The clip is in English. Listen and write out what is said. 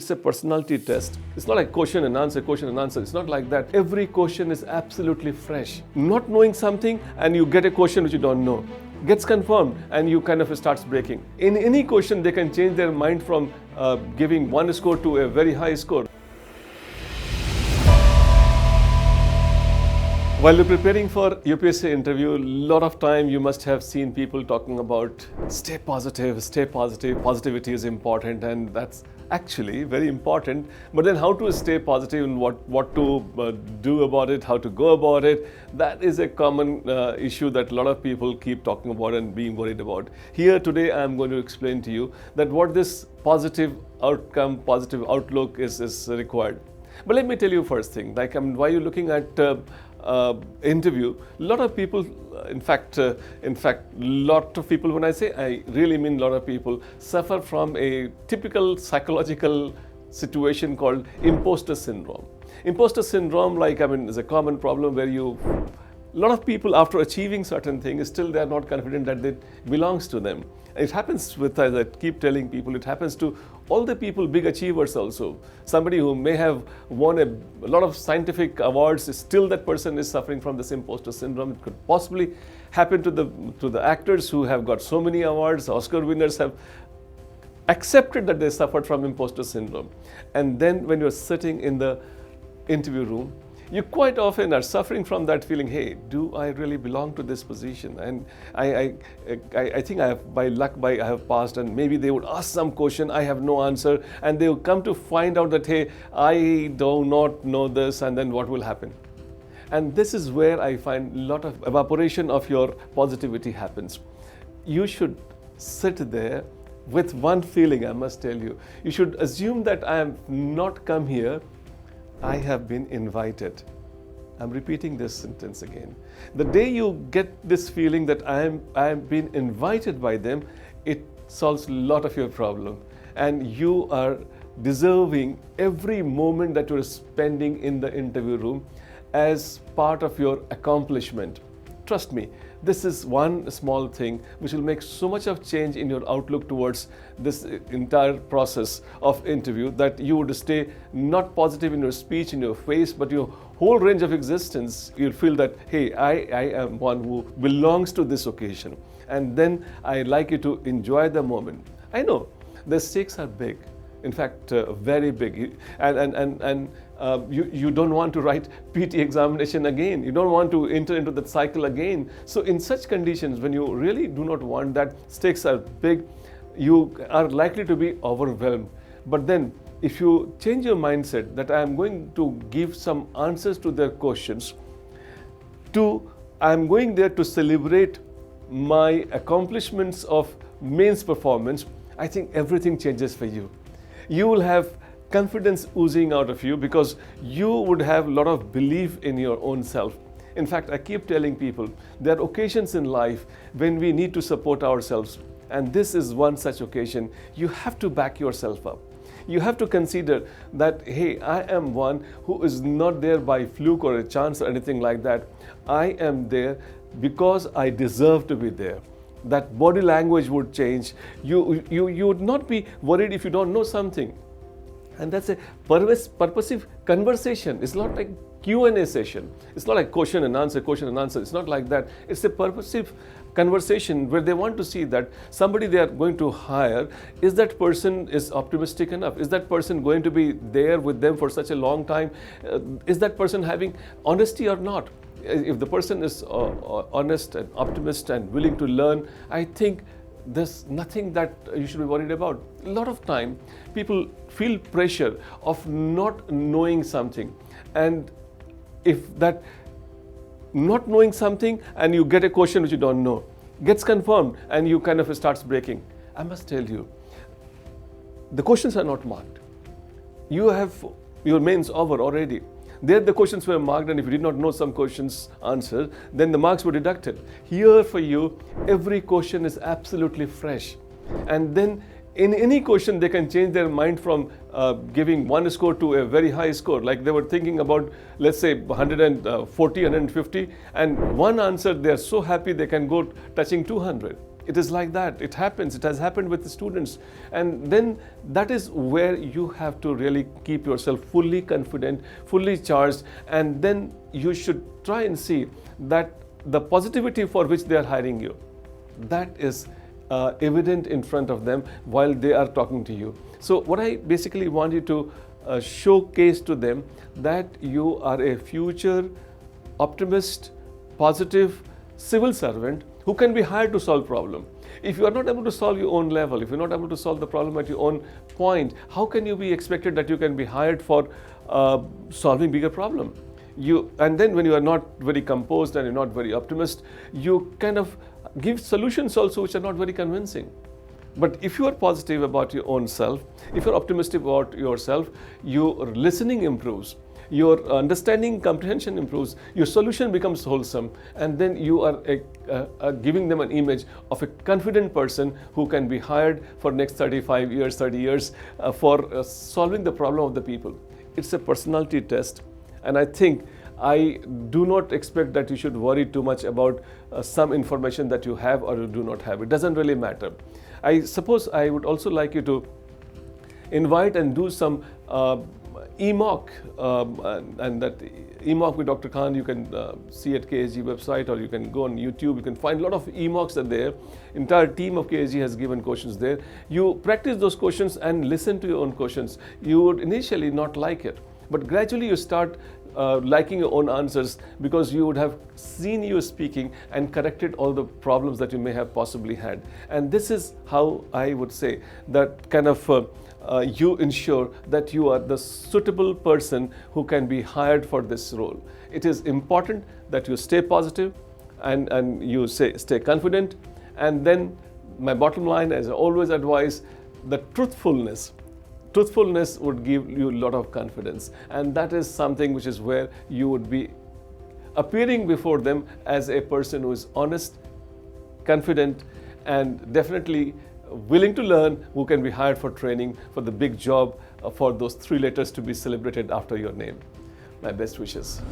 it's a personality test. It's not like question and answer. It's not like that. Every question is absolutely fresh. Not knowing something and you get a question which you don't know gets confirmed and you kind of starts breaking. In any question, they can change their mind from giving one score to a very high score. While you're preparing for UPSC interview, a lot of time you must have seen people talking about stay positive, positivity is important, and that's actually very important. But then how to stay positive and what to do about it, how to go about it, that is a common issue that a lot of people keep talking about and being worried about. Here today I'm going to explain to you that what this positive outcome, positive outlook is required. But let me tell you first thing, like why you're looking at interview, a lot of people, in fact, lot of people, when I say I really mean a lot of people, suffer from a typical psychological situation called imposter syndrome. Imposter syndrome, is a common problem where a lot of people after achieving certain things, still they are not confident that it belongs to them. It happens with, as I keep telling people, it happens to all the people, big achievers also. Somebody who may have won a lot of scientific awards, still that person is suffering from this imposter syndrome. It could possibly happen to the actors who have got so many awards. Oscar winners have accepted that they suffered from imposter syndrome. And then when you're sitting in the interview room, you quite often are suffering from that feeling, hey, do I really belong to this position? And I think I have, by luck, I have passed, and maybe they would ask some question, I have no answer, and they will come to find out that, hey, I do not know this, and then what will happen? And this is where I find a lot of evaporation of your positivity happens. You should sit there with one feeling, I must tell you. You should assume that I have not come here, I have been invited. I'm repeating this sentence again. The day you get this feeling that I am being invited by them, it solves a lot of your problem. And you are deserving every moment that you're spending in the interview room as part of your accomplishment. Trust me, this is one small thing which will make so much of change in your outlook towards this entire process of interview that you would stay not positive in your speech, in your face, but your whole range of existence. You'll feel that, hey, I am one who belongs to this occasion. And then I'd like you to enjoy the moment. I know the stakes are big. In fact, very big, and you don't want to write PT examination again. You don't want to enter into that cycle again. So in such conditions, when you really do not want that, stakes are big, you are likely to be overwhelmed. But then if you change your mindset that I am going to give some answers to their questions, I am going there to celebrate my accomplishments of mains performance, I think everything changes for you. You will have confidence oozing out of you because you would have a lot of belief in your own self. In fact, I keep telling people there are occasions in life when we need to support ourselves, and this is one such occasion. You have to back yourself up. You have to consider that, hey, I am one who is not there by fluke or a chance or anything like that. I am there because I deserve to be there. That body language would change. You would not be worried if you don't know something. And that's a purposive conversation. It's not like Q&A session. It's not like question and answer. It's not like that. It's a purposive conversation where they want to see that somebody they are going to hire, is that person is optimistic enough? Is that person going to be there with them for such a long time? Is that person having honesty or not? If the person is honest and optimist and willing to learn, I think there's nothing that you should be worried about. A lot of time, people feel pressure of not knowing something. And if that not knowing something and you get a question which you don't know, gets confirmed and you kind of starts breaking. I must tell you, the questions are not marked. You have your mains over already. There the questions were marked, and if you did not know some questions answered, then the marks were deducted. Here for you, every question is absolutely fresh. And then in any question, they can change their mind from giving one score to a very high score. Like they were thinking about, let's say, 140, 150, and one answer, they are so happy they can go touching 200. It is like that. It happens. It has happened with the students. And then that is where you have to really keep yourself fully confident, fully charged, and then you should try and see that the positivity for which they are hiring you, that is evident in front of them while they are talking to you. So what I basically want you to showcase to them that you are a future optimist, positive civil servant who can be hired to solve problem. If you are not able to solve your own level, if you're not able to solve the problem at your own point, how can you be expected that you can be hired for solving bigger problem? And then when you are not very composed and you're not very optimist, you kind of give solutions also which are not very convincing. But if you are positive about your own self, if you're optimistic about yourself, your listening improves, your understanding comprehension improves, your solution becomes wholesome, and then you are giving them an image of a confident person who can be hired for next 35 years, 30 years for solving the problem of the people. It's a personality test, and I think I do not expect that you should worry too much about some information that you have or you do not have. It doesn't really matter. I suppose I would also like you to invite and do some e-mock, and that e-mock with Dr. Khan you can see at KSG website, or you can go on YouTube. You can find a lot of e-mocks are there. Entire team of KSG has given questions there. You practice those questions and listen to your own questions. You would initially not like it, but gradually you start liking your own answers, because you would have seen you speaking and corrected all the problems that you may have possibly had. And this is how I would say that kind of you ensure that you are the suitable person who can be hired for this role. It is important that you stay positive and you stay confident. And then my bottom line, as I always advise, the truthfulness would give you a lot of confidence, and that is something which is where you would be appearing before them as a person who is honest, confident, and definitely willing to learn, who can be hired for training for the big job, for those 3 letters to be celebrated after your name. My best wishes.